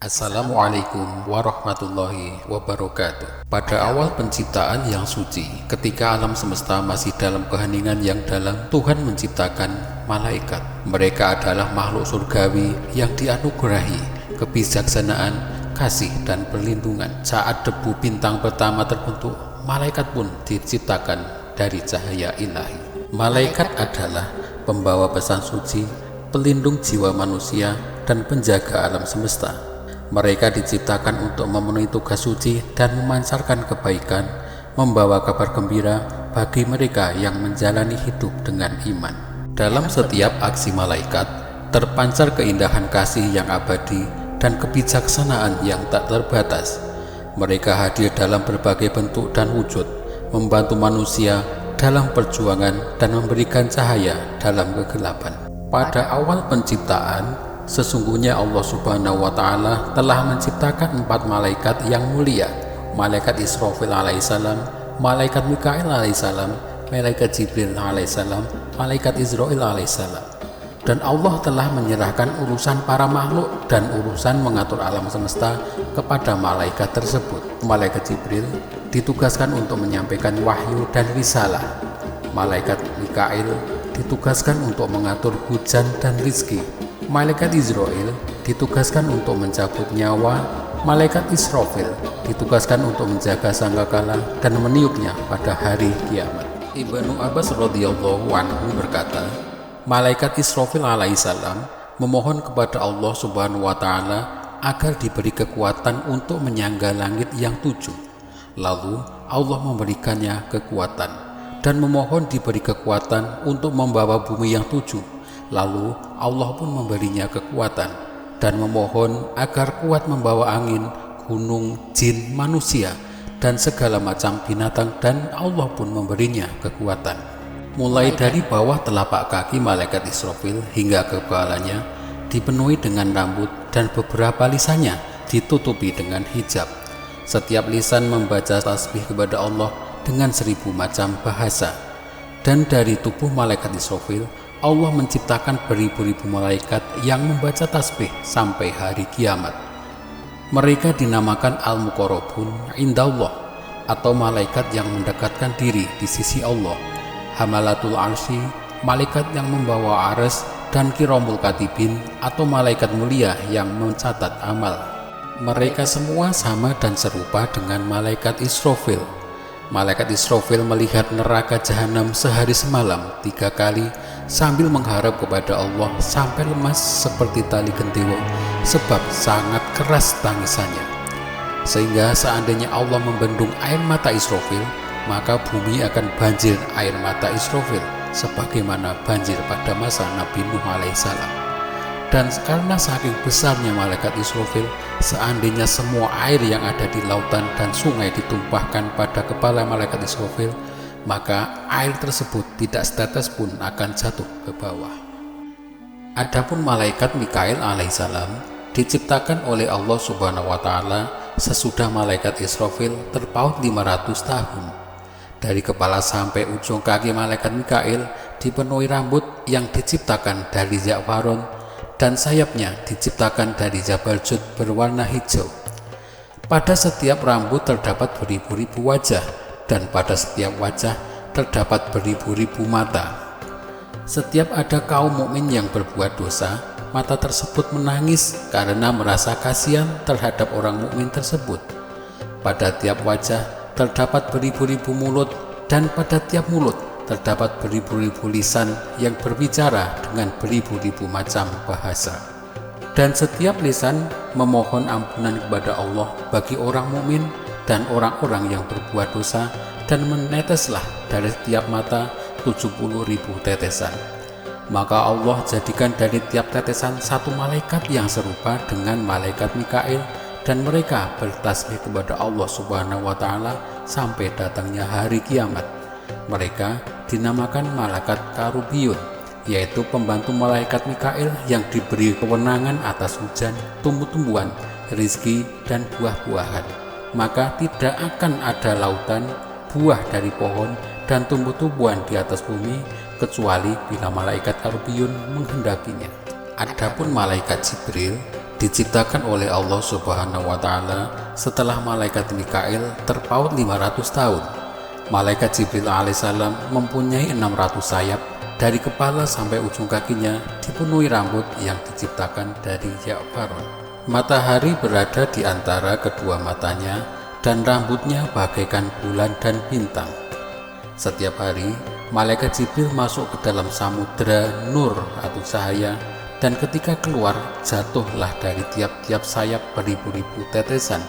Assalamualaikum warahmatullahi wabarakatuh. Pada awal penciptaan yang suci, ketika alam semesta masih dalam keheningan yang dalam, Tuhan menciptakan malaikat. Mereka adalah makhluk surgawi yang dianugerahi kebijaksanaan, kasih, dan perlindungan. Saat debu bintang pertama terbentuk, malaikat pun diciptakan dari cahaya ilahi. Malaikat adalah pembawa pesan suci, pelindung jiwa manusia, dan penjaga alam semesta. Mereka diciptakan untuk memenuhi tugas suci dan memancarkan kebaikan, membawa kabar gembira bagi mereka yang menjalani hidup dengan iman. Dalam setiap aksi malaikat, terpancar keindahan kasih yang abadi dan kebijaksanaan yang tak terbatas. Mereka hadir dalam berbagai bentuk dan wujud, membantu manusia dalam perjuangan dan memberikan cahaya dalam kegelapan. Pada awal penciptaan, sesungguhnya Allah Subhanahu wa Ta'ala telah menciptakan 4 malaikat yang mulia: malaikat Israfil alaihissalam, malaikat Mikail alaihissalam, malaikat Jibril alaihissalam, malaikat Israil alaihissalam. Dan Allah telah menyerahkan urusan para makhluk dan urusan mengatur alam semesta kepada malaikat tersebut. Malaikat Jibril ditugaskan untuk menyampaikan wahyu dan risalah. Malaikat Mikail ditugaskan untuk mengatur hujan dan rizki. Malaikat Israil ditugaskan untuk mencabut nyawa. Malaikat Israfil ditugaskan untuk menjaga sangkakala dan meniupnya pada hari kiamat. Ibnu Abbas radhiyallahu anhu berkata, malaikat Israfil alaihissalam memohon kepada Allah Subhanahu wa Ta'ala agar diberi kekuatan untuk menyangga langit yang 7. Lalu Allah memberikannya kekuatan, dan memohon diberi kekuatan untuk membawa bumi yang 7. Lalu Allah pun memberinya kekuatan dan memohon agar kuat membawa angin, gunung, jin, manusia, dan segala macam binatang, dan Allah pun memberinya kekuatan. Mulai dari bawah telapak kaki malaikat Israfil hingga kepalanya dipenuhi dengan rambut, dan beberapa lisannya ditutupi dengan hijab. Setiap lisan membaca tasbih kepada Allah dengan 1000 macam bahasa. Dan dari tubuh malaikat Israfil Allah menciptakan beribu-ribu malaikat yang membaca tasbih sampai hari kiamat. Mereka dinamakan Al-Muqarrabun Indallah, atau malaikat yang mendekatkan diri di sisi Allah. Hamalatul Arsy, malaikat yang membawa arsy, dan Kiramul Katibin, atau malaikat mulia yang mencatat amal. Mereka semua sama dan serupa dengan malaikat Israfil. Malaikat Israfil melihat neraka jahanam sehari semalam 3 kali sambil mengharap kepada Allah sampai lemas seperti tali gentiwo, sebab sangat keras tangisannya. Sehingga seandainya Allah membendung air mata Israfil, maka bumi akan banjir air mata Israfil sebagaimana banjir pada masa Nabi Nuh alaihissalam. Dan karena saking besarnya malaikat Israfil, seandainya semua air yang ada di lautan dan sungai ditumpahkan pada kepala malaikat Israfil, maka air tersebut tidak setetes pun akan jatuh ke bawah. Adapun malaikat Mikail alaihissalam diciptakan oleh Allah Subhanahu wa Ta'ala sesudah malaikat Israfil terpaut 500 tahun. Dari kepala sampai ujung kaki malaikat Mikail dipenuhi rambut yang diciptakan dari za'faron, dan sayapnya diciptakan dari Jabal Jud berwarna hijau. Pada setiap rambut terdapat beribu-ribu wajah, dan pada setiap wajah terdapat beribu-ribu mata. Setiap ada kaum mukmin yang berbuat dosa, mata tersebut menangis karena merasa kasihan terhadap orang mukmin tersebut. Pada tiap wajah terdapat beribu-ribu mulut, dan pada tiap mulut terdapat beribu-ribu lisan yang berbicara dengan beribu-ribu macam bahasa. Dan setiap lisan memohon ampunan kepada Allah bagi orang mukmin dan orang-orang yang berbuat dosa, dan meneteslah dari setiap mata 70.000 tetesan. Maka Allah jadikan dari tiap tetesan 1 malaikat yang serupa dengan malaikat Mikail, dan mereka bertasbih kepada Allah Subhanahu wa Ta'ala sampai datangnya hari kiamat. Mereka dinamakan malaikat Karubiyun, yaitu pembantu malaikat Mikail yang diberi kewenangan atas hujan, tumbuh-tumbuhan, rizki, dan buah-buahan. Maka tidak akan ada lautan, buah dari pohon, dan tumbuh-tumbuhan di atas bumi kecuali bila malaikat Karubiyun menghendakinya. Adapun malaikat Jibril diciptakan oleh Allah Subhanahu wa Ta'ala setelah malaikat Mikail terpaut 500 tahun. Malaikat Jibril alaihissalam mempunyai 600 sayap, dari kepala sampai ujung kakinya dipenuhi rambut yang diciptakan dari Ya'faron. Matahari berada di antara kedua matanya dan rambutnya bagaikan bulan dan bintang. Setiap hari, malaikat Jibril masuk ke dalam samudera nur atau cahaya, dan ketika keluar jatuhlah dari tiap-tiap sayap beribu-ribu tetesan.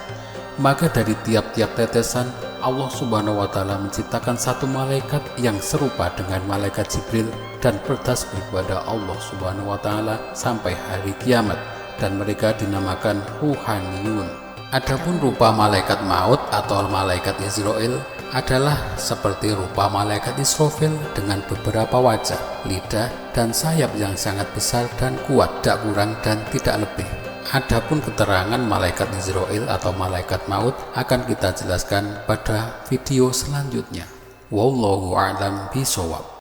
Maka dari tiap-tiap tetesan Allah Subhanahu wa Ta'ala menciptakan satu malaikat yang serupa dengan malaikat Jibril dan bertasbih kepada Allah Subhanahu wa Ta'ala sampai hari kiamat, dan mereka dinamakan ruhaniyun. Adapun rupa malaikat maut atau malaikat Israel adalah seperti rupa malaikat Israfil dengan beberapa wajah, lidah, dan sayap yang sangat besar dan kuat, tak kurang dan tidak lebih. Adapun keterangan malaikat Israel atau malaikat maut akan kita jelaskan pada video selanjutnya. Wallahu a'lam bishawab.